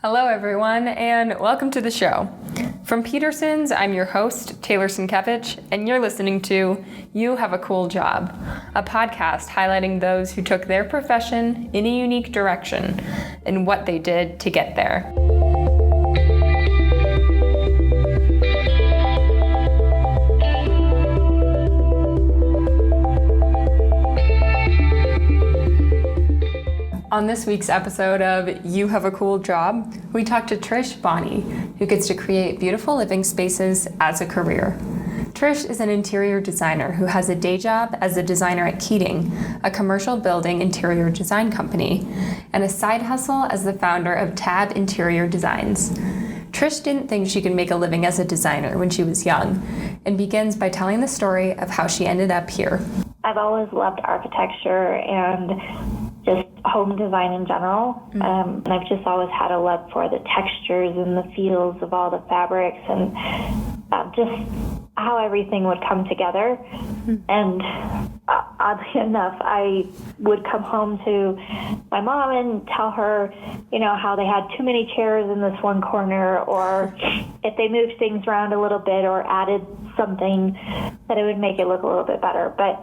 Hello, everyone, and welcome to the show. From Peterson's, I'm your host, Taylor Sienkiewicz, and you're listening to You Have a Cool Job, a podcast highlighting those who took their profession in a unique direction and what they did to get there. On this week's episode of You Have a Cool Job, we talk to Trish Bonney, who gets to create beautiful living spaces as a career. Trish is an interior designer who has a day job as a designer at Kieding, a commercial building interior design company, and a side hustle as the founder of Tab Interior Designs. Trish didn't think she could make a living as a designer when she was young, and begins by telling the story of how she ended up here. I've always loved architecture and just home design in general. And I've just always had a love for the textures and the feels of all the fabrics and just how everything would come together. And oddly enough, I would come home to my mom and tell her, how they had too many chairs in this one corner, or if they moved things around a little bit or added something, that it would make it look a little bit better. But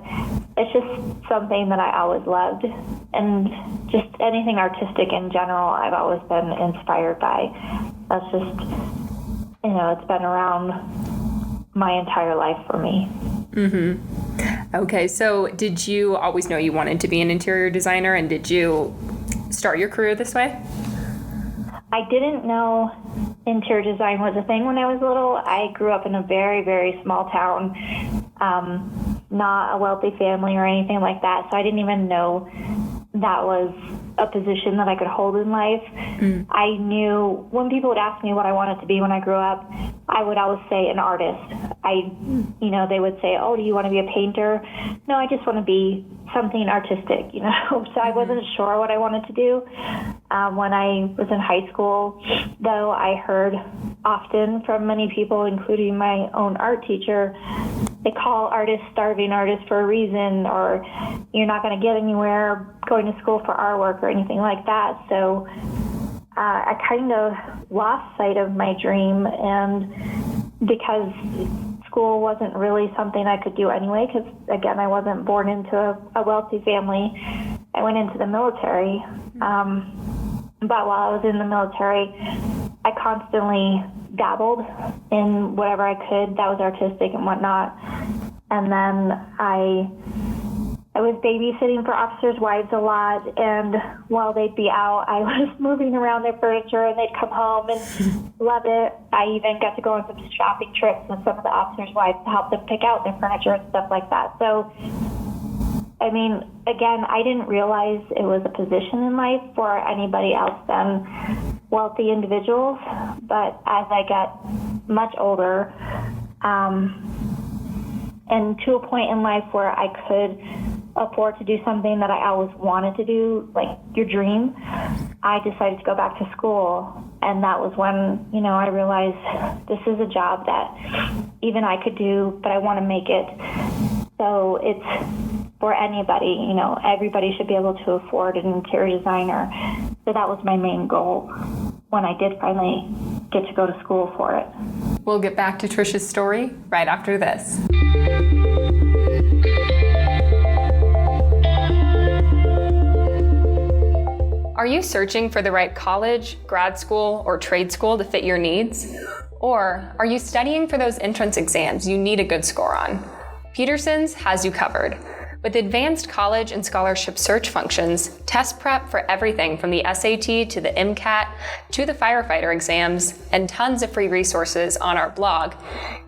it's just something that I always loved. And just anything artistic in general, I've always been inspired by. That's just, it's been around my entire life for me. Mm-hmm. Okay, so did you always know you wanted to be an interior designer, and did you start your career this way? I didn't know interior design was a thing when I was little. I grew up in a very, very small town, not a wealthy family or anything like that, so I didn't even know that was a position that I could hold in life. I knew when people would ask me what I wanted to be when I grew up, I would always say an artist. They would say, "Oh, do you want to be a painter?" No, I just want to be something artistic, So I wasn't sure what I wanted to do. When I was in high school, though, I heard often from many people, including my own art teacher, they call artists starving artists for a reason, or you're not going to get anywhere going to school for artwork or anything like that. So I kind of lost sight of my dream, and because school wasn't really something I could do anyway, because again, I wasn't born into a wealthy family. I went into the military, but while I was in the military, I constantly dabbled in whatever I could that was artistic and whatnot. And then I was babysitting for officers' wives a lot, and while they'd be out, I was moving around their furniture, and they'd come home and love it. I even got to go on some shopping trips with some of the officers' wives to help them pick out their furniture and stuff like that. So, again, I didn't realize it was a position in life for anybody else than wealthy individuals. But as I got much older, and to a point in life where I could afford to do something that I always wanted to do, like your dream, I decided to go back to school. And that was when, I realized this is a job that even I could do, but I want to make it so it's for anybody. Everybody should be able to afford an interior designer. So that was my main goal when I did finally get to go to school for it. We'll get back to Trish's story right after this. Are you searching for the right college, grad school, or trade school to fit your needs? Or are you studying for those entrance exams you need a good score on? Peterson's has you covered. With advanced college and scholarship search functions, test prep for everything from the SAT to the MCAT to the firefighter exams, and tons of free resources on our blog,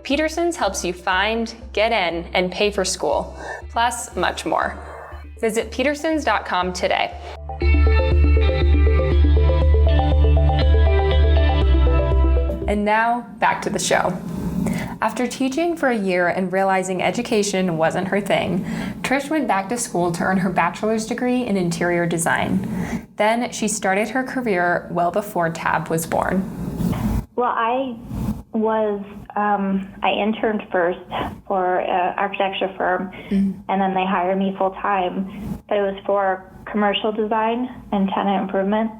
Peterson's helps you find, get in, and pay for school, plus much more. Visit petersons.com today. And now, back to the show. After teaching for a year and realizing education wasn't her thing, Trish went back to school to earn her bachelor's degree in interior design. Then she started her career well before Tab was born. Well, I interned first for an architecture firm, and then they hired me full time. But it was for commercial design and tenant improvement.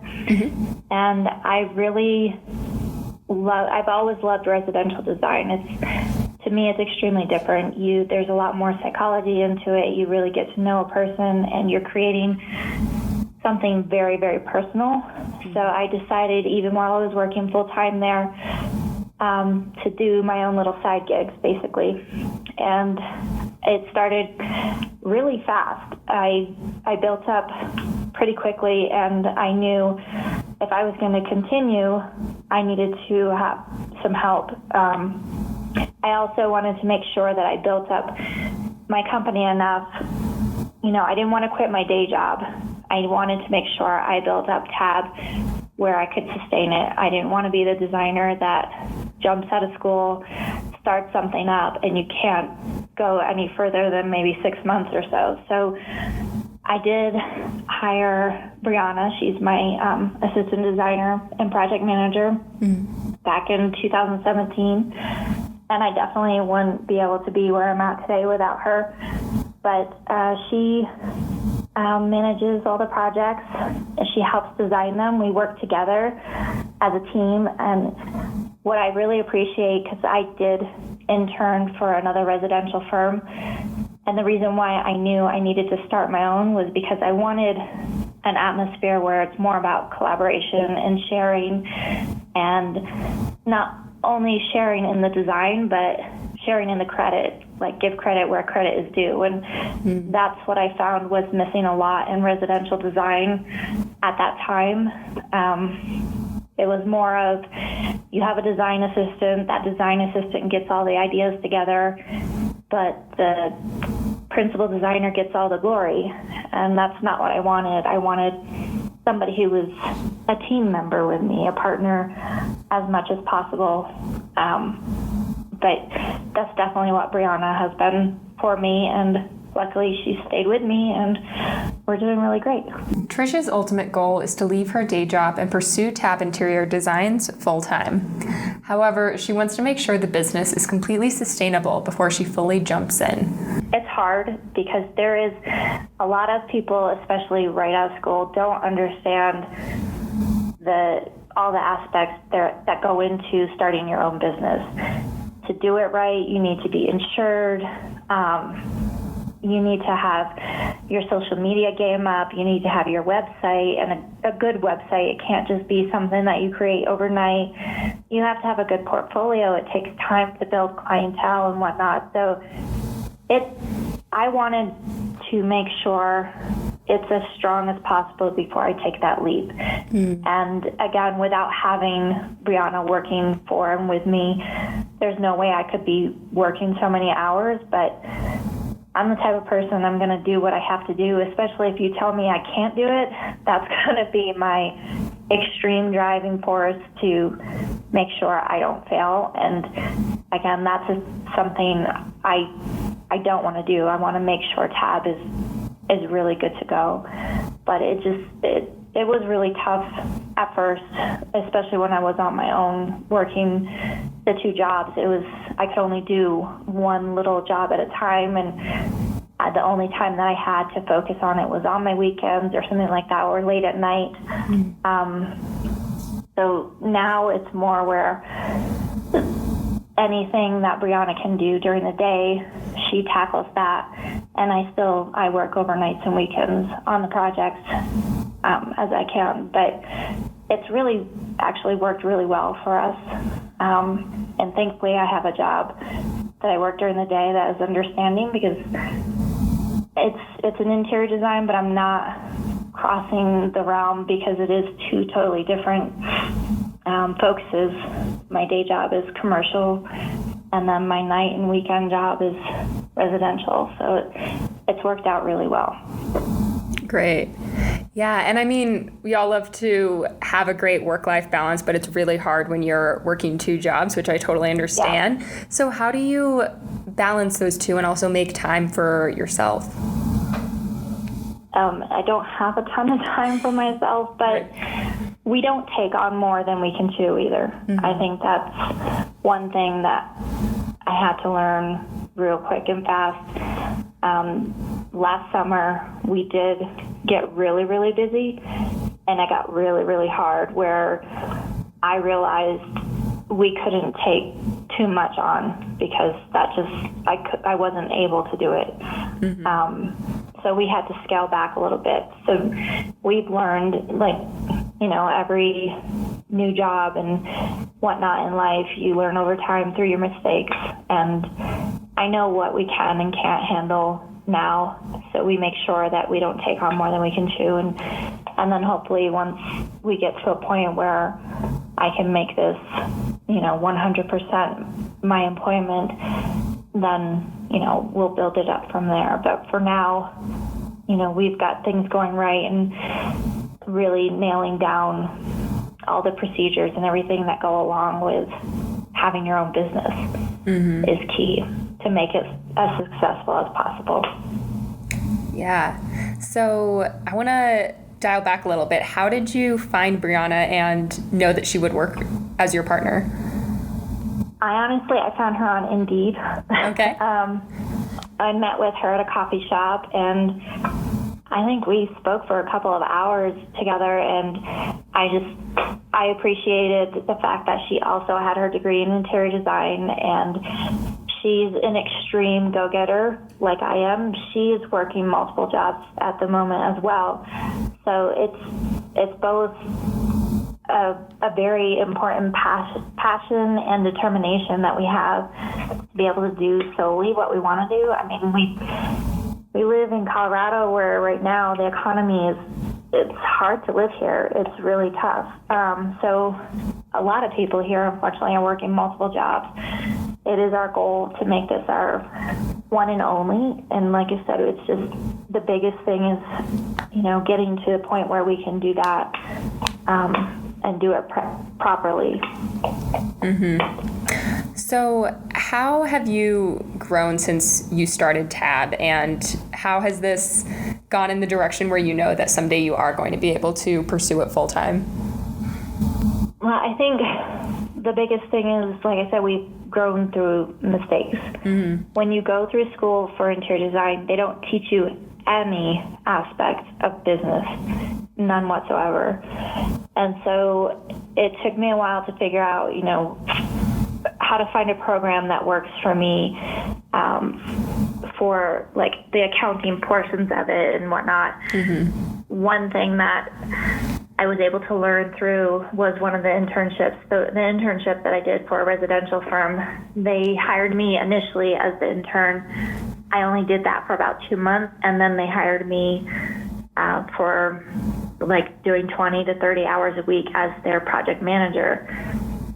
And I've always loved residential design. To me, it's extremely different. There's a lot more psychology into it. You really get to know a person, and you're creating something very, very personal. So I decided, even while I was working full-time there, to do my own little side gigs, basically. And it started really fast. I built up pretty quickly, and I knew if I was going to continue, I needed to have some help. I also wanted to make sure that I built up my company enough. I didn't want to quit my day job. I wanted to make sure I built up Tab where I could sustain it. I didn't want to be the designer that jumps out of school, starts something up, and you can't go any further than maybe 6 months or so. So I did hire Brianna. She's my assistant designer and project manager back in 2017. And I definitely wouldn't be able to be where I'm at today without her. But she manages all the projects, and she helps design them. We work together as a team. And what I really appreciate, because I did intern for another residential firm, and the reason why I knew I needed to start my own was because I wanted an atmosphere where it's more about collaboration and sharing, and not only sharing in the design, but sharing in the credit, like give credit where credit is due. And that's what I found was missing a lot in residential design at that time. It was more of, you have a design assistant, that design assistant gets all the ideas together, but the principal designer gets all the glory. And that's not what I wanted. I wanted somebody who was a team member with me, a partner as much as possible. But that's definitely what Brianna has been for me, and luckily she stayed with me, and we're doing really great. Trish's ultimate goal is to leave her day job and pursue Tab Interior Designs full-time. However, she wants to make sure the business is completely sustainable before she fully jumps in. It's hard because there is a lot of people, especially right out of school, don't understand all the aspects that go into starting your own business. To do it right, you need to be insured. You need to have your social media game up. You need to have your website, and a good website. It can't just be something that you create overnight. You have to have a good portfolio. It takes time to build clientele and whatnot. So I wanted to make sure it's as strong as possible before I take that leap. And again, without having Brianna working for and with me, there's no way I could be working so many hours, but I'm the type of person, I'm going to do what I have to do, especially if you tell me I can't do it. That's going to be my extreme driving force to make sure I don't fail. And again, that's something I don't want to do. I want to make sure Tab is really good to go. But it was really tough at first, especially when I was on my own working the 2 jobs. I could only do one little job at a time, and the only time that I had to focus on it was on my weekends or something like that, or late at night. So now it's more where anything that Brianna can do during the day, she tackles that, and I work overnights and weekends on the projects as I can. But it's really actually worked really well for us, and thankfully I have a job that I work during the day that is understanding, because it's an interior design, but I'm not crossing the realm because it is 2 totally different focuses. My day job is commercial, and then my night and weekend job is residential. So it's worked out really well. Great. Yeah, and I mean, we all love to have a great work-life balance, but it's really hard when you're working 2 jobs, which I totally understand. Yeah. So how do you balance those 2 and also make time for yourself? I don't have a ton of time for myself, but we don't take on more than we can chew either. I think that's one thing that I had to learn real quick and fast. last summer we did get really, really busy, and it got really, really hard where I realized we couldn't take too much on because I wasn't able to do it. So we had to scale back a little bit. So we've learned, every new job and whatnot in life, you learn over time through your mistakes. And I know what we can and can't handle now. So we make sure that we don't take on more than we can chew. And then hopefully once we get to a point where I can make this, 100% my employment, then, we'll build it up from there. But for now, we've got things going right, and really nailing down all the procedures and everything that go along with having your own business is key to make it as successful as possible. Yeah. So I want to dial back a little bit. How did you find Brianna and know that she would work as your partner? I found her on Indeed. Okay. I met with her at a coffee shop, and I think we spoke for a couple of hours together, and I appreciated the fact that she also had her degree in interior design, and she's an extreme go-getter like I am. She is working multiple jobs at the moment as well. So it's both a very important passion and determination that we have to be able to do solely what we want to do. I mean, we live in Colorado where right now the economy it's hard to live here. It's really tough. So a lot of people here, unfortunately, are working multiple jobs. It is our goal to make this our one and only. And like I said, it's just the biggest thing is, getting to the point where we can do that and do it properly. So how have you grown since you started TAB, and how has this gone in the direction where you know that someday you are going to be able to pursue it full time? Well, I think the biggest thing is, like I said, we've grown through mistakes. When you go through school for interior design, they don't teach you any aspect of business, none whatsoever. And so it took me a while to figure out, how to find a program that works for me for like the accounting portions of it and whatnot. One thing that I was able to learn through was one of the internships. So the internship that I did for a residential firm, they hired me initially as the intern. I only did that for about 2 months, and then they hired me for like doing 20 to 30 hours a week as their project manager.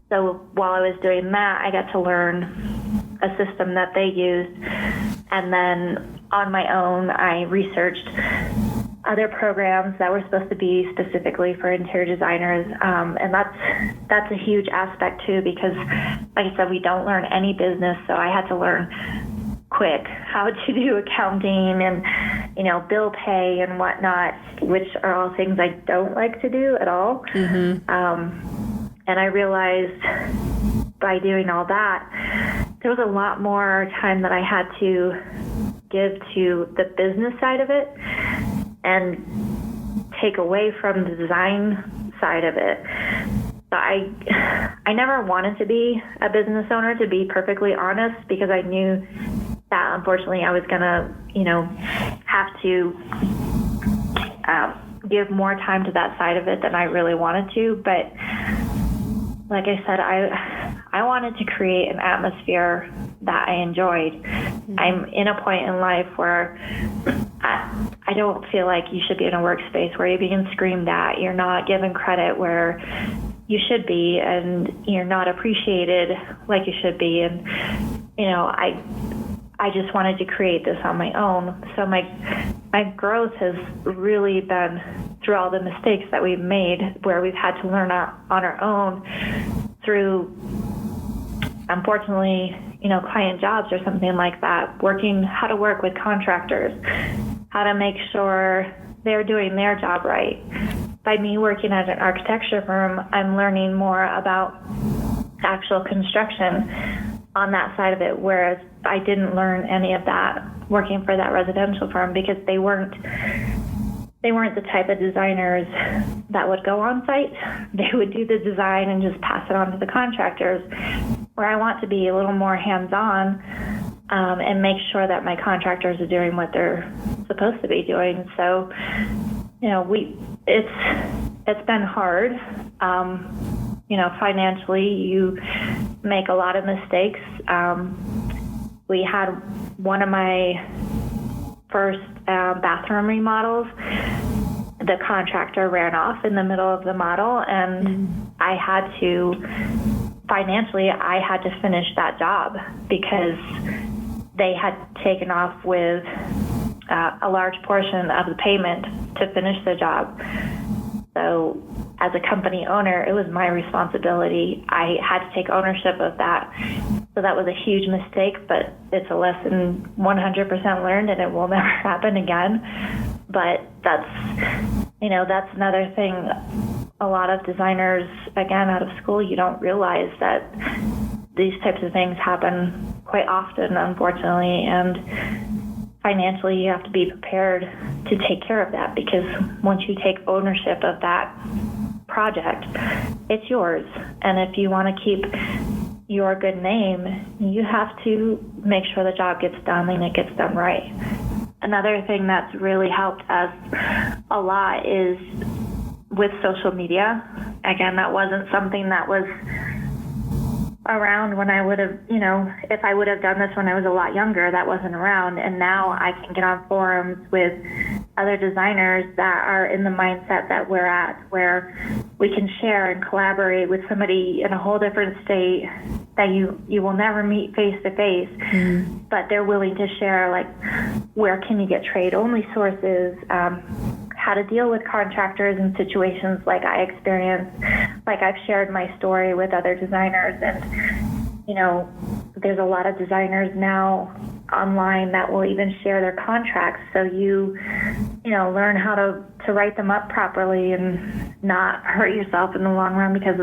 So while I was doing that, I got to learn a system that they used. And then on my own, I researched other programs that were supposed to be specifically for interior designers. And that's a huge aspect too, because like I said, we don't learn any business. So I had to learn quick how to do accounting and, bill pay and whatnot, which are all things I don't like to do at all. And I realized by doing all that, there was a lot more time that I had to give to the business side of it and take away from the design side of it. So I never wanted to be a business owner, to be perfectly honest, because I knew that unfortunately I was gonna, have to give more time to that side of it than I really wanted to. But like I said, I wanted to create an atmosphere that I enjoyed. I'm in a point in life where I don't feel like you should be in a workspace where you're being screamed at. You're not given credit where you should be, and you're not appreciated like you should be. And, I just wanted to create this on my own. So my growth has really been through all the mistakes that we've made, where we've had to learn on our own through, unfortunately, client jobs or something like that, how to work with contractors, how to make sure they're doing their job right. By me working at an architecture firm, I'm learning more about actual construction on that side of it, whereas I didn't learn any of that working for that residential firm, because they weren't the type of designers that would go on site. They would do the design and just pass it on to the contractors, where I want to be a little more hands-on and make sure that my contractors are doing what they're supposed to be doing. So, it's been hard. Financially, you make a lot of mistakes. We had one of my first bathroom remodels. The contractor ran off in the middle of the model, and I had to finish that job because they had taken off with a large portion of the payment to finish the job. So as a company owner, it was my responsibility. I had to take ownership of that. So that was a huge mistake, but it's a lesson 100% learned, and it will never happen again. But that's another thing. A lot of designers, again, out of school, you don't realize that these types of things happen quite often, unfortunately. And financially, you have to be prepared to take care of that, because once you take ownership of that project, it's yours. And if you want to keep your good name, you have to make sure the job gets done and it gets done right. Another thing that's really helped us a lot is with social media. Again, that wasn't something that was around when I would have, if I would have done this when I was a lot younger, that wasn't around. And now I can get on forums with other designers that are in the mindset that we're at, where we can share and collaborate with somebody in a whole different state that you will never meet face to face, but they're willing to share, like, where can you get trade-only sources, how to deal with contractors in situations like I experienced. Like, I've shared my story with other designers, and there's a lot of designers now online that will even share their contracts, so you learn how to write them up properly and not hurt yourself in the long run, because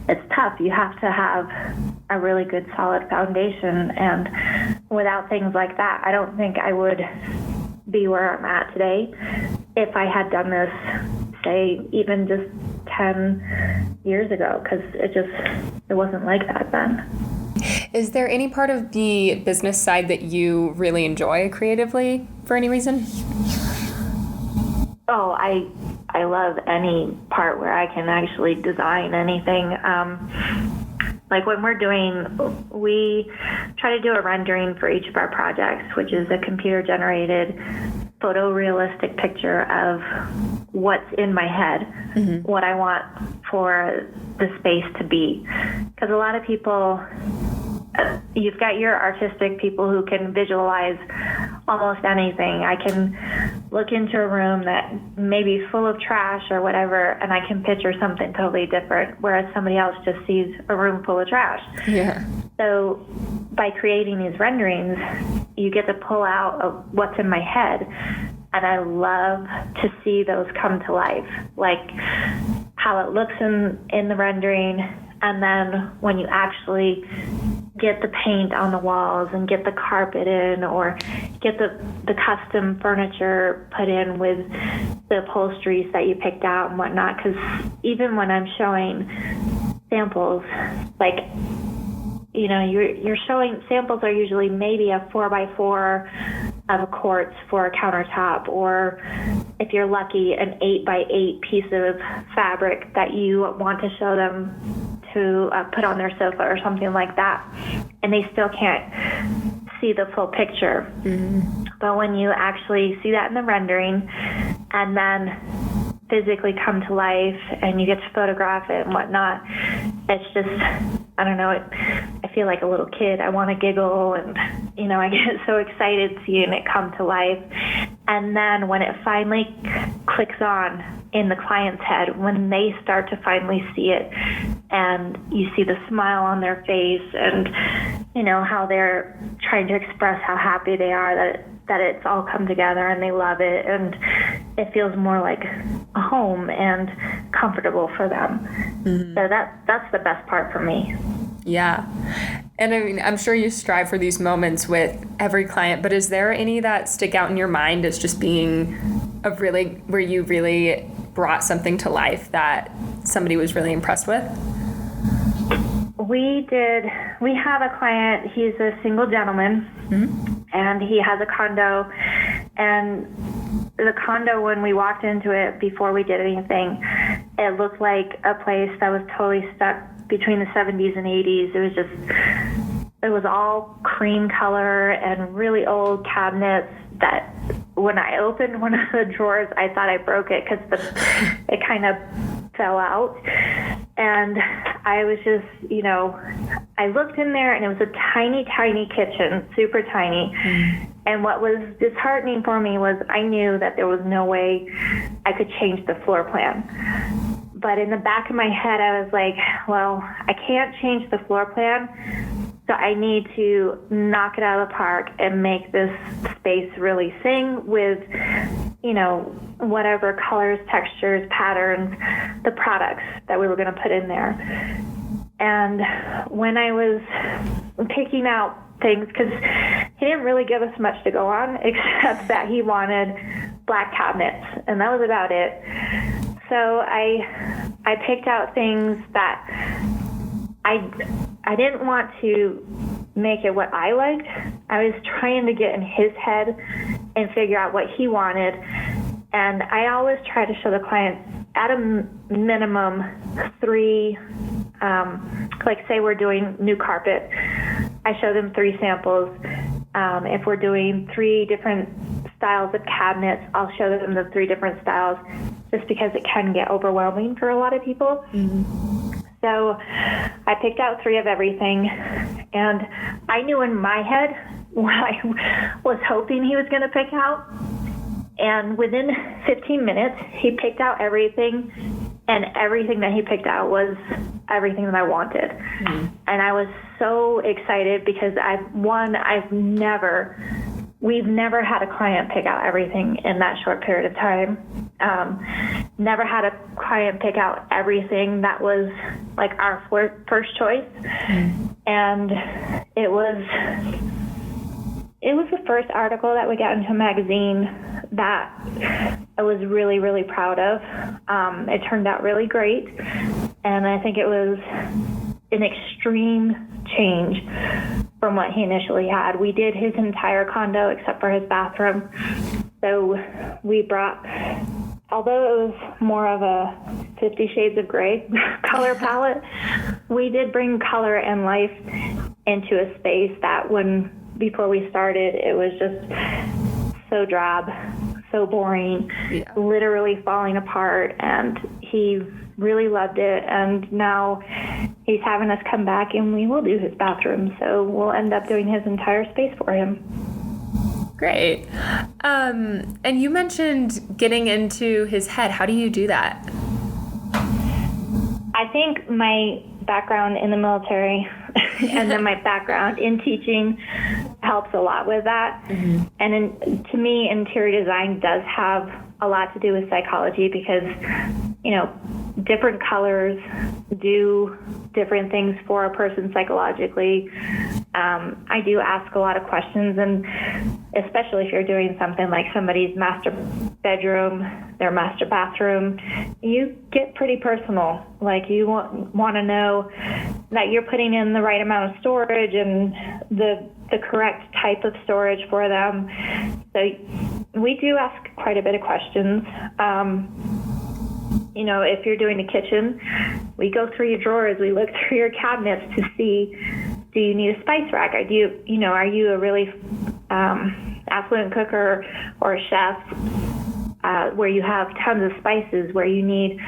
it's tough. You have to have a really good solid foundation, and without things like that, I don't think I would be where I'm at today if I had done this, say, even just 10 years ago, because it wasn't like that then. Is there any part of the business side that you really enjoy creatively for any reason? Oh, I love any part where I can actually design anything. Like when we try to do a rendering for each of our projects, which is a computer-generated photorealistic picture of what's in my head, what I want for the space to be. Because a lot of people, you've got your artistic people who can visualize almost anything. I can look into a room that may be full of trash or whatever, and I can picture something totally different, whereas somebody else just sees a room full of trash. Yeah. So by creating these renderings, you get to pull out what's in my head, and I love to see those come to life, like how it looks in the rendering, and then when you actually get the paint on the walls and get the carpet in, or get the custom furniture put in with the upholsteries that you picked out and whatnot. Because even when I'm showing samples, like, you're showing samples are usually maybe a 4x4 of a quartz for a countertop, or if you're lucky, an 8x8 piece of fabric that you want to show them to put on their sofa or something like that, and they still can't see the full picture. But when you actually see that in the rendering and then physically come to life and you get to photograph it and whatnot, it's just, I don't know, I feel like a little kid. I want to giggle, and I get so excited seeing it come to life. And then when it finally clicks on in the client's head, when they start to finally see it, and you see the smile on their face, and how they're trying to express how happy they are that it's all come together and they love it, and it feels more like a home and comfortable for them. So that's the best part for me. Yeah. And I mean, I'm sure you strive for these moments with every client, but is there any that stick out in your mind as just being where you really brought something to life that somebody was really impressed with? We have a client, he's a single gentleman, and he has a condo, and the condo, when we walked into it before we did anything, it looked like a place that was totally stuck between the 70s and 80s. It was all cream color and really old cabinets that when I opened one of the drawers, I thought I broke it because it kind of fell out. And I was just, I looked in there and it was a tiny, tiny kitchen, super tiny. And what was disheartening for me was I knew that there was no way I could change the floor plan. But in the back of my head, I was like, well, I can't change the floor plan, so I need to knock it out of the park and make this space really sing with, whatever colors, textures, patterns, the products that we were going to put in there. And when I was picking out things, because he didn't really give us much to go on except that he wanted black cabinets, and that was about it. So I picked out things that I didn't want to make it what I liked. I was trying to get in his head and figure out what he wanted. And I always try to show the client at a minimum 3, like say we're doing new carpet, I show them 3 samples. If we're doing 3 different styles of cabinets, I'll show them the 3 different styles, just because it can get overwhelming for a lot of people. So I picked out 3 of everything, and I knew in my head what I was hoping he was going to pick out. And within 15 minutes, he picked out everything, and everything that he picked out was everything that I wanted. And I was so excited because we've never had a client pick out everything in that short period of time. Never had a client pick out everything that was like our first choice. And it was the first article that we got into a magazine that I was really, really proud of. It turned out really great. And I think it was an extreme change from what he initially had. We did his entire condo except for his bathroom. So we brought, although it was more of a 50 Shades of Grey color palette, we did bring color and life into a space that before we started, it was just so drab, so boring, literally falling apart. And he really loved it. And now he's having us come back and we will do his bathroom. So we'll end up doing his entire space for him. Great. And you mentioned getting into his head. How do you do that? I think my background in the military and then my background in teaching helps a lot with that. And to me, interior design does have a lot to do with psychology because, different colors do different things for a person psychologically. I do ask a lot of questions, and especially if you're doing something like somebody's master bedroom, their master bathroom, you get pretty personal. Like you want to know that you're putting in the right amount of storage and the correct type of storage for them. So we do ask quite a bit of questions. If you're doing a kitchen, we go through your drawers, we look through your cabinets to see, do you need a spice rack? Are you a really affluent cooker or a chef where you have tons of spices, where you need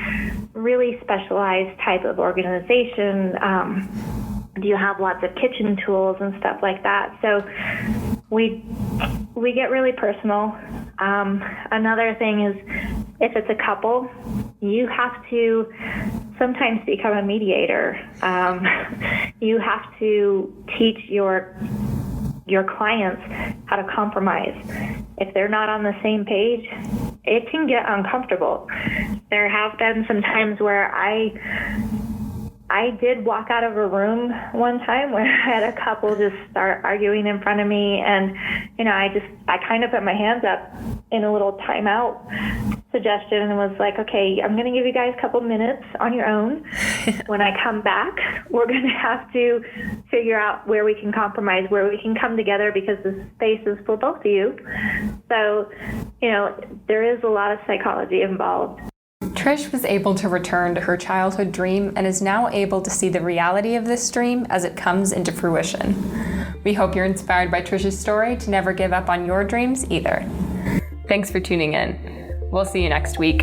really specialized type of organization? Do you have lots of kitchen tools and stuff like that? So we get really personal. Another thing is, if it's a couple, you have to sometimes become a mediator. You have to teach your clients how to compromise. If they're not on the same page, it can get uncomfortable. There have been some times where I I did walk out of a room one time where I had a couple just start arguing in front of me, and I kind of put my hands up in a little timeout suggestion and was like, okay, I'm going to give you guys a couple minutes on your own. When I come back, we're going to have to figure out where we can compromise, where we can come together, because the space is for both of you. So, there is a lot of psychology involved. Trish was able to return to her childhood dream and is now able to see the reality of this dream as it comes into fruition. We hope you're inspired by Trish's story to never give up on your dreams either. Thanks for tuning in. We'll see you next week.